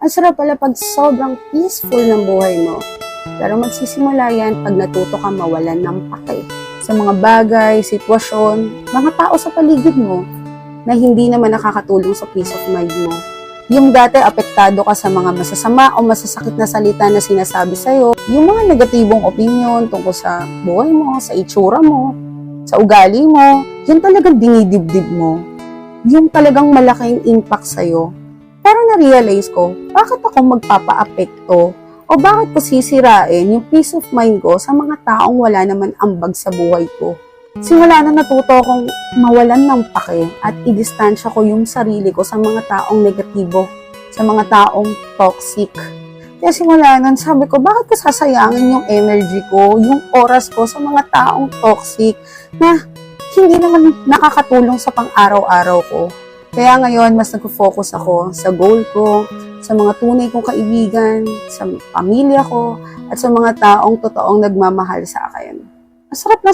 Ang sarap pala pag sobrang peaceful ng buhay mo. Pero magsisimula yan pag natuto ka mawalan ng pake sa mga bagay, sitwasyon, mga tao sa paligid mo na hindi naman nakakatulong sa peace of mind mo. Yung dati apektado ka sa mga masasama o masasakit na salita na sinasabi sa'yo, yung mga negatibong opinion tungkol sa buhay mo, sa itsura mo, sa ugali mo, yun talagang dinidibdib mo. Yung talagang malaking impact sa'yo. Pero na-realize ko, bakit ako magpapa-apekto o bakit ko sisirain yung peace of mind ko sa mga taong wala naman ambag sa buhay ko? Simula na natuto akong mawalan ng pake at i-distansya ko yung sarili ko sa mga taong negatibo, sa mga taong toxic. Kaya simula nun, sabi ko, bakit ko sasayangin yung energy ko, yung oras ko sa mga taong toxic na hindi naman nakakatulong sa pang-araw-araw ko. Kaya ngayon, mas nag-focus ako sa goal ko, sa mga tunay kong kaibigan, sa pamilya ko, at sa mga taong totoong nagmamahal sa akin. Masarap na